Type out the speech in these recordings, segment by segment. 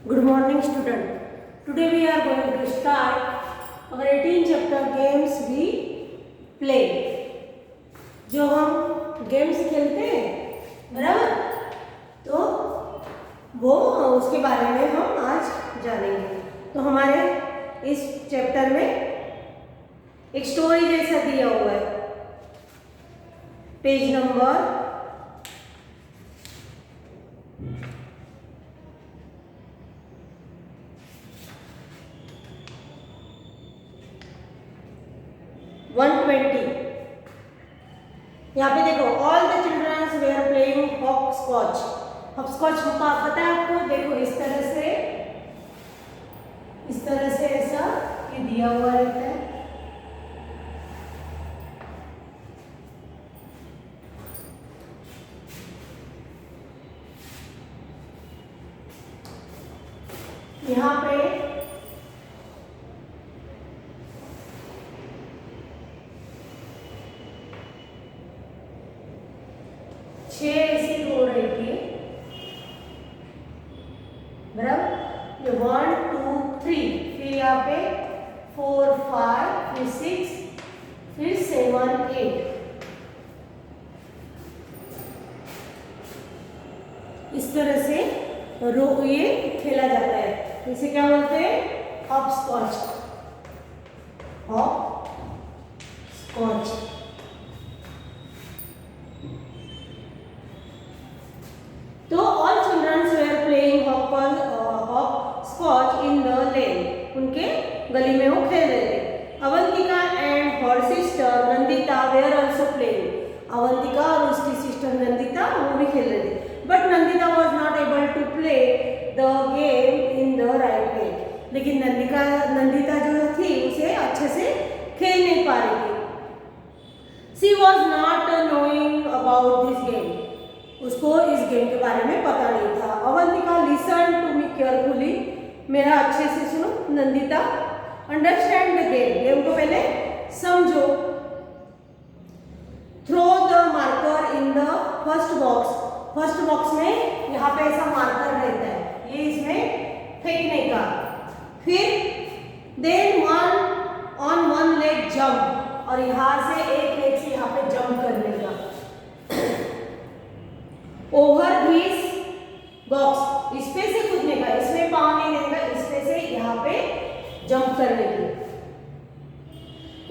Good morning, student. Today we are going to start our 18 chapter games we play. जो हम games खेलते हैं बराबर, तो वो उसके बारे में हम आज जानेंगे। तो हमारे इस चैप्टर में एक स्टोरी जैसा दिया हुआ है, पेज नंबर 120। यहाँ पे देखो, all the childrens were playing hopscotch. Hopscotch पता है आपको? देखो इस तरह से ऐसा ये दिया हुआ रहता है। यहाँ पे छह ऐसी हो रही थी बराबर, ये 1 2 3, फिर यहाँ पे 4 5, फिर 6, फिर 7 8। इस तरह से ये खेला जाता है। इसे क्या बोलते हैं? Hopscotch. Hopscotch. तो all childrens were playing hopscotch in the lane. उनके गली में वो खेल रहे थे। Avantika and her sister Nandita were also playing. Avantika और उसकी सिस्टर नंदिता वो भी खेल रहे थे। But Nandita was not able to play the game in the right way. लेकिन नंदिता जो थी उसे अच्छे से खेल नहीं पा रही थी। She was not knowing about this game. उसको इस गेम के बारे में पता नहीं था। Avantika listen to me carefully. मेरा अच्छे से सुनो Nandita. Understand the game. Game को पहले समझो। Throw the marker in the first box. First box में यहाँ पे ऐसा मार्कर रहता है, ये इसमें फेंकने का। फिर देन वन लेग जंप, और यहाँ से एक लेग से यहाँ पे जंप करने का। ओवर दिस बॉक्स, इस पे से कूदने का, इसमें पाँव नहीं देगा, इस पे से यहाँ पे जंप करने की।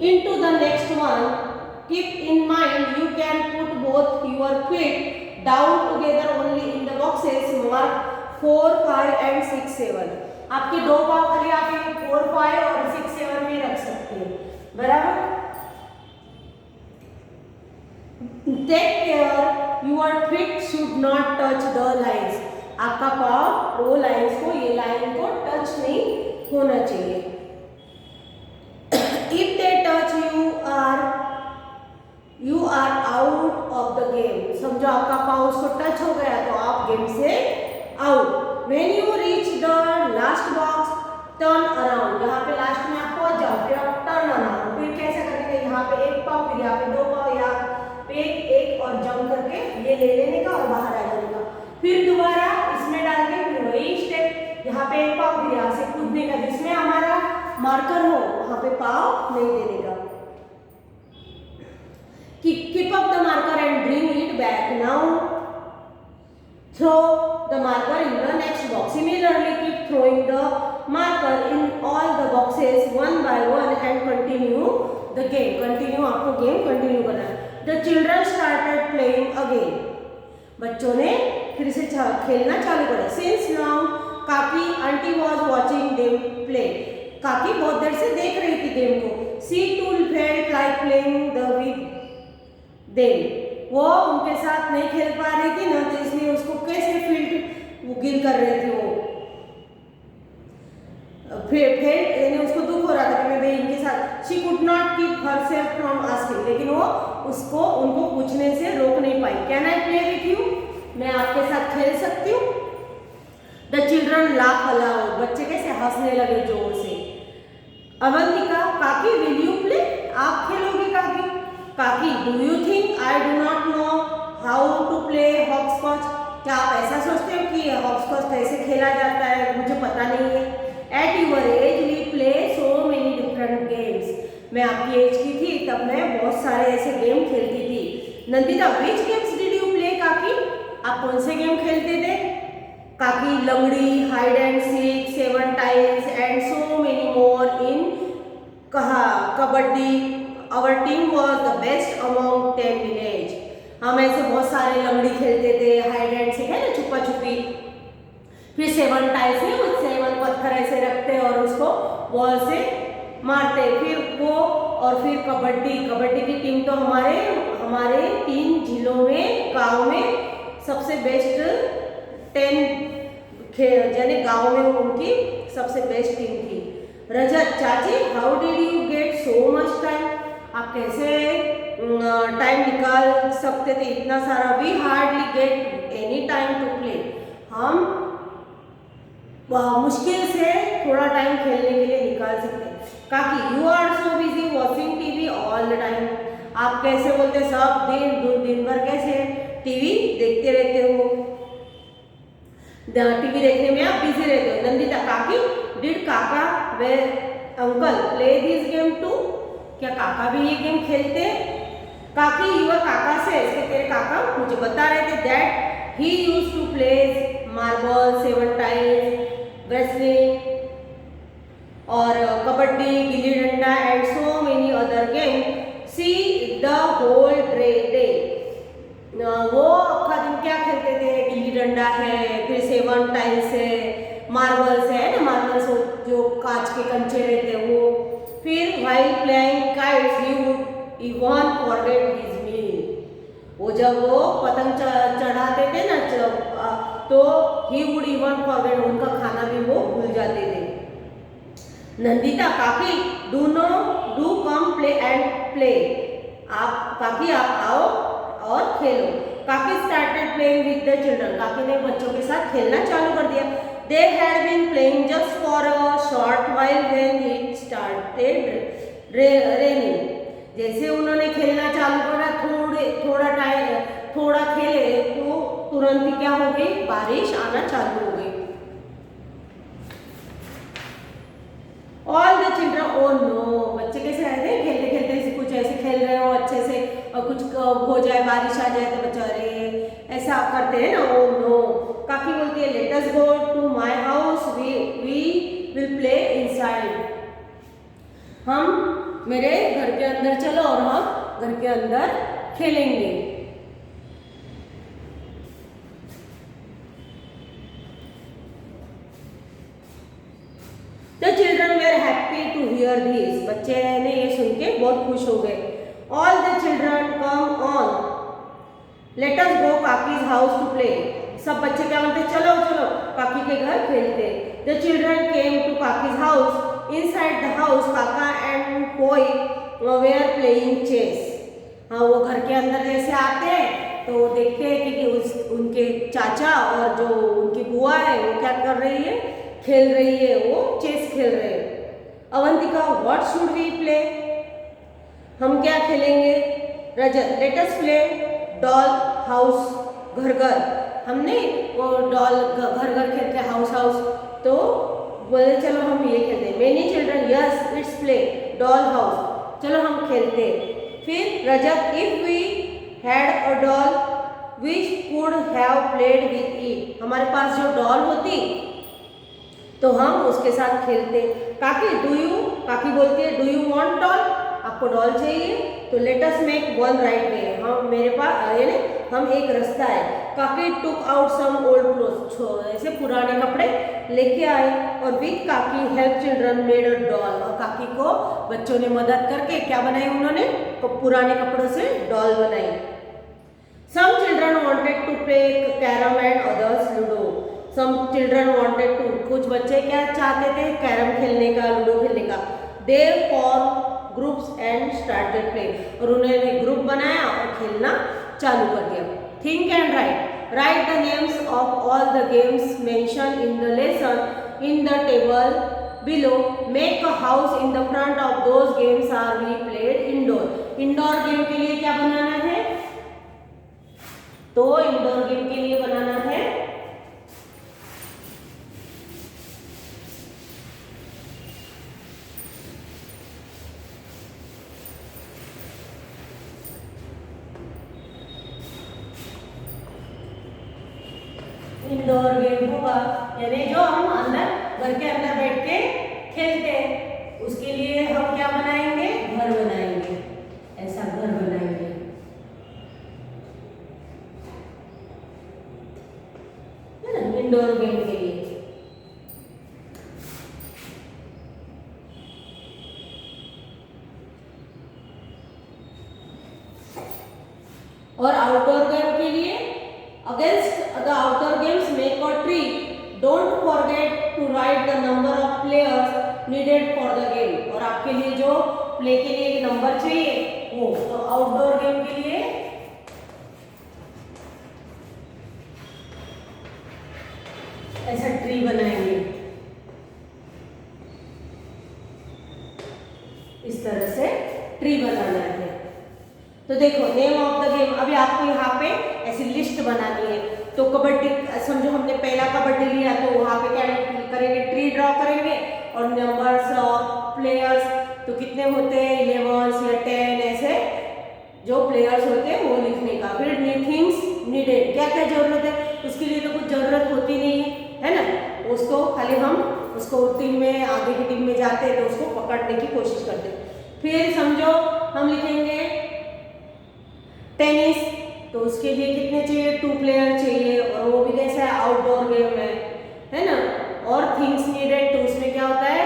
Into the next one, keep in mind you can put both your feet down together only in the boxes mark 4 5 and 6 7। आपके दो पाँव खाली आप 4 5 और 6 7 में रख सकते हैं बराबर। Take care your feet should not touch the lines. आपका पाँव वो लाइन्स को, ये लाइन को टच नहीं होना चाहिए। If they touch you are out of the game. समझो आपका पाँव उसको टच हो गया तो आप गेम से out. When you reach the last box turn around. यहाँ पे लास्ट में आप पहुंच जाओ, फिर आप टर्न अराउंड। फिर कैसे करेंगे? यहाँ पे एक पाँव, फिर यहाँ पे दो पाँव, यहाँ पे एक और जंप करके ये ले लेने का और बाहर आ जाने का। फिर दोबारा इसमें डाल के फिर वही स्टेप, यहाँ पे एक पाँव, फिर यहाँ से कूदने का। जिसमें हमारा मार्कर हो वहाँ पे पाँव नहीं देने का। Keep up the marker and bring it back. Now throw the marker in the next box. Similarly, keep throwing the marker in all the boxes one by one and continue the game. Continue, आपको game continue करना है। The children started playing again. बच्चों ने फिर से खेलना चालू करा। Since long, काकी aunty was watching them play. काकी बहुत देर से देख रही थी गेम को। She too felt like playing with them. वो उनके साथ नहीं खेल पा रही थी ना, तो इसलिए उसको कैसे फील कर रहे थे वो। फिर यानी उसको दुख हो रहा था कि मैं इनके साथ। She could not keep herself from asking. लेकिन वो उनको पूछने से रोक नहीं पाई। Can I play with you? मैं आपके साथ खेल सकती हूँ? The children laugh aloud. बच्चे कैसे हंसने लगे जोर से। अवंतिका, काकी will you play? आप खेलोगे काकी? काकी, do you think I do not know how to play hopscotch? क्या आप ऐसा सोचते हो कि हॉपस्कॉच कैसे खेला जाता है? मुझे पता नहीं है। At your age we play so many different games. मैं आपकी एज की थी तब मैं बहुत सारे ऐसे गेम खेलती थी। Nandita, which games did you play काकी? आप कौन से गेम खेलते थे? काकी, लंगड़ी, hide and seek, 7 tiles and so many more इन कहा kabaddi. Our team was the best among 10 village. हम ऐसे बहुत सारे लंगड़ी खेलते थे, हाइड एंड सीक है ना, छुपा छुपी, फिर 7 टाइल्स है, 7 पत्थर ऐसे रखते और उसको बॉल से मारते, फिर वो, और फिर कबड्डी। कबड्डी की टीम तो हमारे 3 जिलों में, गांव में सबसे बेस्ट 10 यानी गांव में उनकी सबसे बेस्ट टीम थी। रजत, चाची, how did you get so much time? आप कैसे टाइम निकाल सकते थे इतना सारा? We hardly get any time to play. हम मुश्किल से थोड़ा टाइम खेलने के लिए निकाल सकते हैं। काकी, you are so busy watching TV all the time. आप कैसे बोलते सब दिन भर कैसे टीवी देखते रहते हो? टीवी देखने में आप बिजी रहते हो। नंदिता, काकी, डिड काका वे uncle play this game too? क्या काका भी ये गेम खेलते? काकी, यूर काका से, इसके तेरे काका मुझे बता रहे थे that he used to play marble, 7 tiles, wrestling और kabaddi, gilli danda and so many other game. See the whole day. वो अक्खा दिन क्या खेलते थे? गिल्ली डंडा है, फिर 7 टाइल्स है, मार्बल्स है ना, मार्बल्स जो कांच के कंचे रहते हैं वो, फिर while playing kites he would even forget his meal. वो जब वो पतंग चढ़ाते थे ना तो ही वुड इवन फॉरगेट, उनका खाना भी वो भूल जाते थे। नंदिता, काकी, do come play and play. आप काकी आप आओ और खेलो। काकी started playing with the children. काकी ने बच्चों के साथ खेलना चालू कर दिया। They had been playing just for a short while when it started raining. जैसे उन्होंने खेलना चालू करा, थोड़ा खेले तो तुरंत ही क्या हो गई? बारिश आना चालू हो गई। All the children, oh no, बच्चे कैसे रहते हैं खेलते खेलते, कुछ ऐसे खेल रहे हो अच्छे से और कुछ हो जाए, बारिश आ जाए तो बेचारे ऐसा करते हैं ना, ओ नो। काकी बोलती है let us go to my house, we will play inside. हम मेरे घर के अंदर चलो और हम घर के अंदर खेलेंगे। The children were happy to hear this. बच्चे ने ये सुन के बहुत खुश हो गए। All the children come on. Let us go काकी's house to play. सब बच्चे क्या बोलते? चलो चलो काकी के घर खेलते। The children came to काकी's house. Inside the house, काका and कोई were playing chess. हाँ, वो घर के अंदर जैसे आते हैं तो देखते हैं कि उनके चाचा और जो उनकी बुआ है वो क्या कर रही है? खेल रही है, वो चेस खेल रहे हैं। Avantika, what should we play? हम क्या खेलेंगे? Rajat, let us play doll house घर घर। हमने वो डॉल घर घर खेलते हैं, हाउस हाउस, तो बोले चलो हम ये खेलते हैं। Many children, yes it's play doll house, चलो हम खेलते हैं। फिर Rajat, if we had a doll we could have played with it. हमारे पास जो डॉल होती तो हम उसके साथ खेलते। काकी काकी बोलती है डू यू वांट डॉल? आपको डॉल चाहिए? तो let us make one right way. हम मेरे पास यानी हम एक रास्ता है। काकी took out some old clothes, ऐसे पुराने कपड़े लेके आए और विथ काकी help children made a doll. और काकी को बच्चों ने मदद करके क्या बनाई उन्होंने? पुराने कपड़ों से डॉल बनाई। Some children wanted to play carrom and others ludo. Some children wanted to, कुछ बच्चे क्या चाहते थे? कैरम खेलने का, लूडो खेलने का। They form groups and started play, और उन्होंने ग्रुप बनाया और खेलना चालू कर दिया। Think and write the names of all the games mention in the lesson in the table below. Make a house in the front of those games are we played indoor. Indoor game के लिए क्या बनाना है? तो indoor game के लिए बनाना है indoor game होगा, यानी जो हम अंदर घर के अंदर बैठ के खेलते हैं, उसके लिए हम क्या बनाएंगे, घर बनाएंगे, ऐसा घर बनाएंगे। है ना, इंडोर गेम के लिए। और आउटडोर गेम के लिए against the outdoor games make a tree, don't forget to write the number of players needed for the game. और आपके लिए जो प्ले के लिए एक नंबर चाहिए वो, तो आउटडोर गेम के लिए ऐसा ट्री बनाएंगे, इस तरह से ट्री बनाना है। तो देखो नेम ऑफ द गेम, अभी आपको यहाँ पे ऐसी लिस्ट बनानी है। तो कबड्डी समझो हमने पहला कबड्डी लिया, तो वहाँ पे क्या करेंगे, ट्री ड्रॉ करेंगे और नंबर्स ऑफ प्लेयर्स, तो कितने होते हैं 11 या 10, ऐसे जो प्लेयर्स होते हैं वो लिखने का। फिर थिंग्स नीडेड, क्या क्या जरूरत है, उसके लिए तो कुछ जरूरत होती नहीं है ना, उसको खाली हम उसको टीम में आगे की टीम में जाते हैं तो उसको पकड़ने की कोशिश करते हैं। फिर समझो हम लिखेंगे टेनिस, तो उसके लिए कितने चाहिए, 2 प्लेयर चाहिए, और वो भी कैसा है, आउटडोर गेम है ना। और थिंग्स नीडेड, तो उसमें क्या होता है,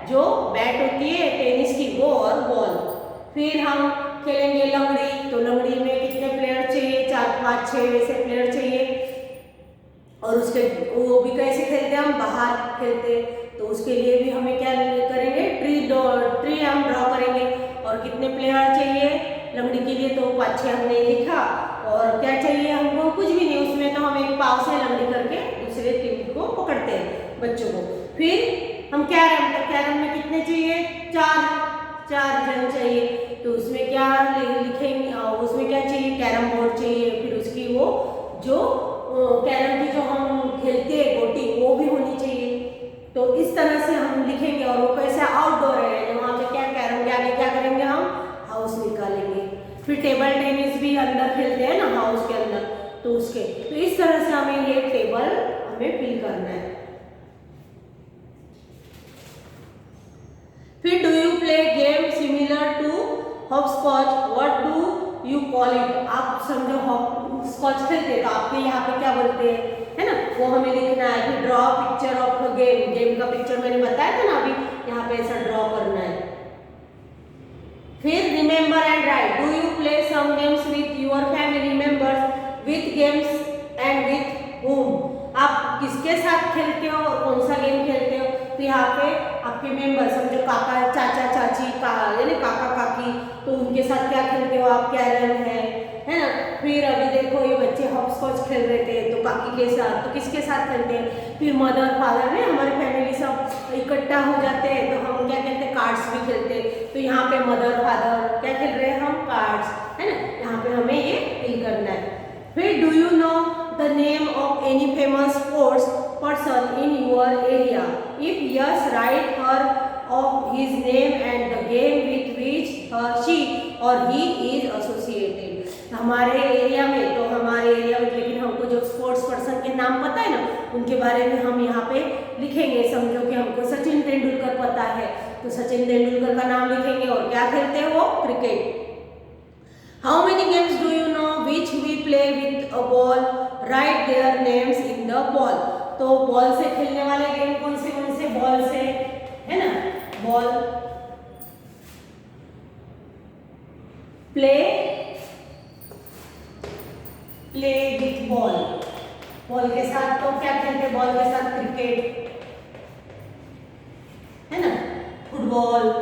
जो बैट होती है टेनिस की वो और बॉल। फिर हम खेलेंगे लंगड़ी, तो लंगड़ी में कितने प्लेयर चाहिए, 4, 5, 6 ऐसे प्लेयर चाहिए। और उसके वो भी कैसे खेलते हैं, हम बाहर खेलते हैं, तो उसके लिए भी हमें क्या करेंगे, ट्री हम ड्रॉ करेंगे। और कितने प्लेयर चाहिए लंगड़ी के लिए, तो 5-6 हमने लिखा। और क्या चाहिए हमको, कुछ भी नहीं, उसमें तो हम एक पाव से लंगड़ी करके दूसरे टीम को पकड़ते हैं बच्चों को। फिर हम कैरम, तो कैरम में कितने चाहिए, 4 जन चाहिए, तो उसमें क्या लिखेंगे, उसमें क्या चाहिए, कैरम बोर्ड चाहिए। फिर उसकी वो जो कैरम की जो हम खेलते हैं गोटी, वो भी होनी चाहिए। तो इस तरह से हम लिखेंगे। और वो कैसे आउटडोर है, वहाँ पे क्या कैरम के आगे क्या करेंगे, हम हाउस निकालेंगे। फिर टेबल टेनिस भी अंदर खेलते हैं ना हाउस के अंदर, तो उसके, तो इस तरह से हमें ये टेबल हमें फिल करना है। फिर do you play game similar to hopscotch, what do you call it. आप समझो हॉपस्कॉच खेलते हैं तो आपके यहाँ पे क्या बोलते हैं, है ना, वो हमें लिखना है। फिर draw picture of game, game का पिक्चर मैंने बताया था ना अभी, यहाँ पे ऐसा ड्रॉ करना है। फिर remember and write, do you play some games with your family members, with games and with whom, आप किसके साथ खेलते हो और कौन सा गेम खेलते हो। तो यहाँ पे आपके मेंबर समझो काका चाचा चाची यानी काका काकी, तो उनके साथ क्या खेलते हो आप, कैरम है ना। फिर अभी देखो ये बच्चे हॉपस्कॉच खेल रहे थे, तो काकी के साथ, तो किसके साथ खेलते हैं, फिर मदर फादर में हमारी फैमिली सब इकट्ठा हो जाते हैं, तो हम क्या खेलते हैं, कार्ड्स भी खेलते हैं। तो यहाँ पे मदर फादर क्या खेल रहे हैं, हम कार्ड्स, है ना, यहाँ पे हमें ये फिल करना है। फिर do you know the name of any famous sports person in your area, if yes right her of his name and the game with which she और ही इज एसोसिएटेड। हमारे एरिया में, तो हमारे area में, लेकिन हमको जो sports person के नाम पता है ना, उनके बारे में हम यहाँ पे लिखेंगे। समझो कि हमको सचिन तेंदुलकर पता है, तो सचिन तेंदुलकर का नाम लिखेंगे। और क्या खेलते हैं वो, cricket. How many games do you know which we play with a ball, write their names in the ball. तो बॉल से खेलने वाले गेम कौन से बॉल से, है ना, ball play with ball, ball के साथ तो क्या खेलते हैं, बॉल के साथ क्रिकेट, है ना, फुटबॉल,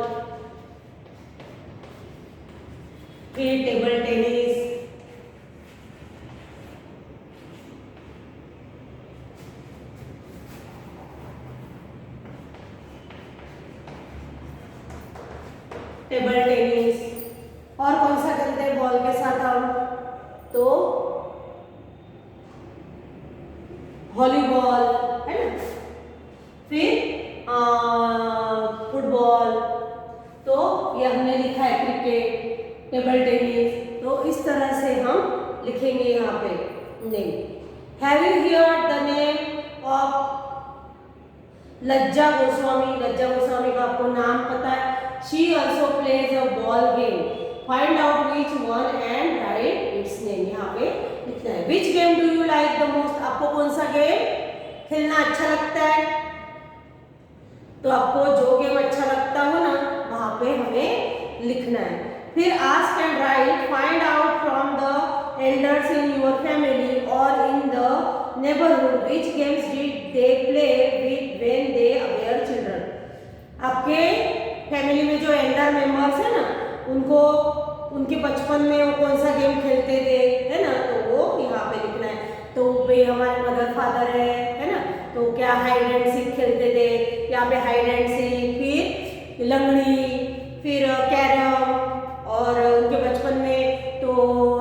फिर टेबल टेनिस, और कौन सा खेलते हैं बॉल के साथ हम, तो वॉलीबॉल, है ना, फिर फुटबॉल, तो ये हमने लिखा है क्रिकेट, टेबल टेनिस। तो इस तरह से हम लिखेंगे यहाँ पे name. Have you heard the name of लज्जा गोस्वामी? लज्जा गोस्वामी का आपको नाम पता है। She also plays a ball game, find out which one and right it's name. यहाँ पे लिखना है। Which game do you like the most? आपको कौन सा गेम खेलना अच्छा लगता है? तो आपको जो गेम अच्छा लगता हो ना वहां पे हमें लिखना है। फिर ask and write, find out from the elders in your family और in the neighbourhood which games did they play with when they were children. आपके फैमिली में जो एल्डर मेंबर्स है ना उनको उनके बचपन में वो कौन सा गेम खेलते थे, है ना, तो वो यहाँ पे लिखना है। तो भाई हमारे मदर फादर है ना, तो क्या हाइड एंड सीक खेलते थे, यहाँ पे हाइड एंड सीक, फिर लंगड़ी, फिर कैरम, और उनके बचपन में तो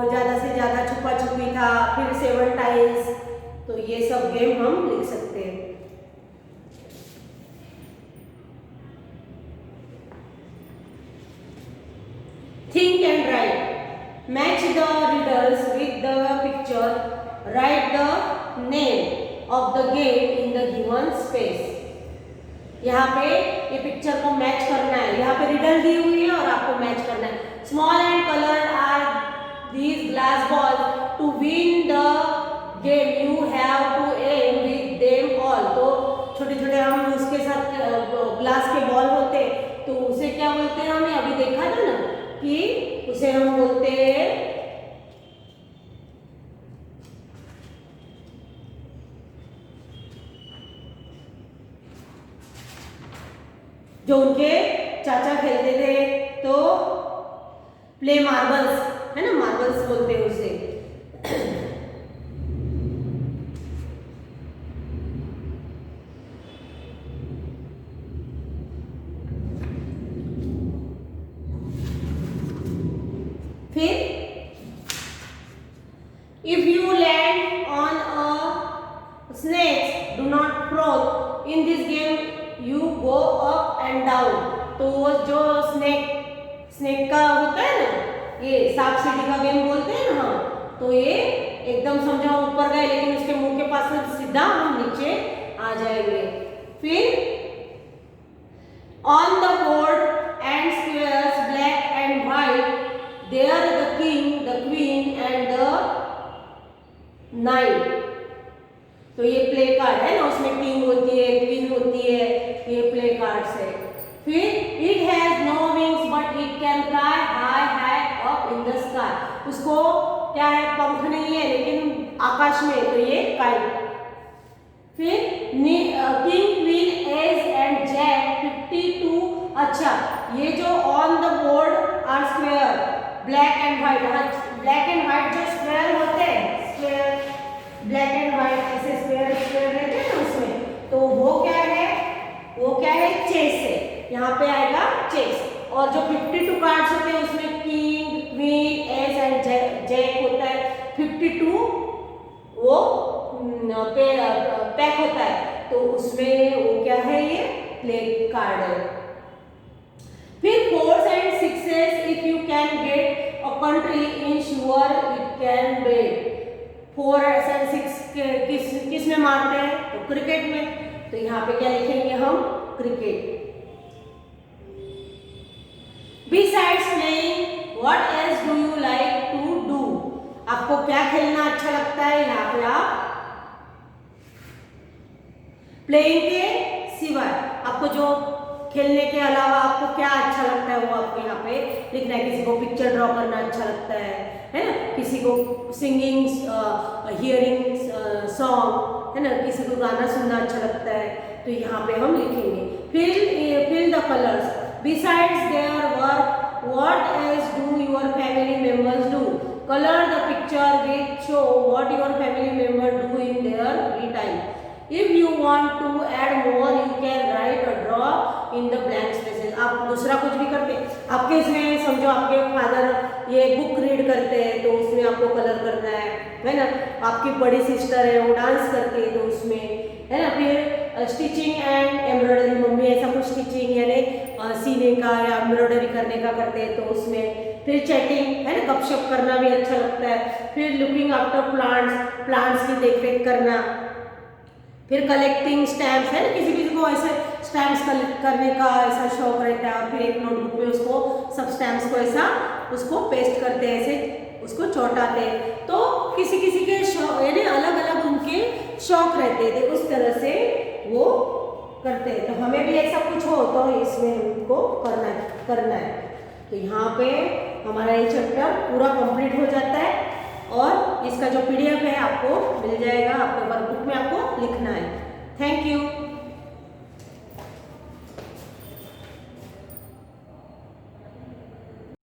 ज़्यादा से ज़्यादा छुपा छुपी था, फिर 7 टाइल्स। तो ये सब गेम हम लिख सकते हैं। Think and right, match the riddles with the picture, right the name of the game in the given space. यहाँ पे ये पिक्चर को मैच करना है। यहाँ पे रिडल दी हुई है और आपको मैच करना है। Small and colour are these glass balls, to win the game you have to aim with them all. तो छोटे छोटे हम उसके साथ ग्लास के बॉल होते, तो उसे क्या बोलते हैं? हमें अभी देखा था ना कि उसे हम बोलते हैं जो उनके चाचा खेलते थे तो प्ले मार्बल्स, है ना, मार्बल्स बोलते हैं उसे। फिर if you land on a snake do not froze in this game you go up and down. तो वो जो स्नेक का होता है ना, ये सांप सीढ़ी का गेम बोलते हैं ना, हाँ, तो ये एकदम समझो ऊपर गए लेकिन उसके मुंह के पास से सीधा हम नीचे आ जाएंगे। फिर on the board and squares black and white there the king the queen and the knight. तो ये प्ले कार्ड है ना, उसमें किंग होती है, क्वीन होती है, ये प्ले कार्ड्स है। फिर it has no wings but it can fly high high up in the sky. उसको क्या है? पंख नहीं है लेकिन आकाश में, तो ये काइट। फिर king queen ace and jack 52। अच्छा, ये जो on the board are square black and white, black and white जो स्क्वेयर होते हैं, स्क्वेयर ब्लैक एंड व्हाइट ऐसे स्क्वेयर स्क्वेयर रहते हैं ना उसमें, तो वो क्या है? वो क्या है? चेस है। यहाँ पे आएगा चेस। और जो 52 कार्ड्स होते हैं उसमें king queen ace and jack होता है। 52 वो पैक होता है, तो उसमें वो क्या है? ये प्ले कार्ड है। फिर 4s and 6s if you can get a country in sure it can bet। 4s and 6 किस में मारते हैं? तो क्रिकेट में। तो यहाँ पे क्या लिखेंगे हम? Cricket. Besides playing, what else do you like to do? आपको क्या खेलना अच्छा लगता है? यहाँ पे आप प्लेइंग के सिवाय आपको जो खेलने के अलावा आपको क्या अच्छा लगता है वो आपको यहाँ पे लिखना है। किसी को पिक्चर ड्रॉ करना अच्छा लगता है ना, किसी को सिंगिंग हियरिंग सॉन्ग, है ना, किसी को गाना सुनना अच्छा लगता है, तो यहाँ पे हम लिखेंगे fill the colours. Besides their work what else do your family members do? Colour the picture which show what your family member do in their free time. If you want to add more, you can write or draw in the blank spaces. आप दूसरा कुछ भी करते हैं, आपके इसमें समझो आपके फादर ये बुक रीड करते हैं तो उसमें आपको कलर करना है ना। आपकी बड़ी सिस्टर है वो डांस करती है तो उसमें, है ना। फिर स्टिचिंग एंड एम्ब्रॉयडरी, मम्मी ऐसा कुछ स्टिचिंग यानी सीने का या एम्ब्रॉयडरी करने का करते हैं तो उसमें। फिर चैटिंग, है ना, गपशप करना भी अच्छा लगता है। फिर लुकिंग आफ्टर प्लांट्स, प्लांट्स की देखरेख करना। फिर कलेक्टिंग स्टैम्प्स, है ना, किसी किसी को ऐसे स्टैम्प्स कलेक्ट करने का ऐसा शौक रहता है और फिर एक नोटबुक में उसको सब स्टैम्प्स को ऐसा उसको पेस्ट करते हैं, ऐसे उसको चौंटाते हैं। तो किसी किसी के यानी अलग अलग उनके शौक रहते थे, उस तरह से वो करते हैं। तो हमें भी ऐसा कुछ हो तो इसमें उनको करना है। तो यहाँ पे हमारा ये चैप्टर पूरा कंप्लीट हो जाता है और इसका जो PDF है आपको मिल जाएगा, आपको वर्कबुक में आपको लिखना है। Thank you.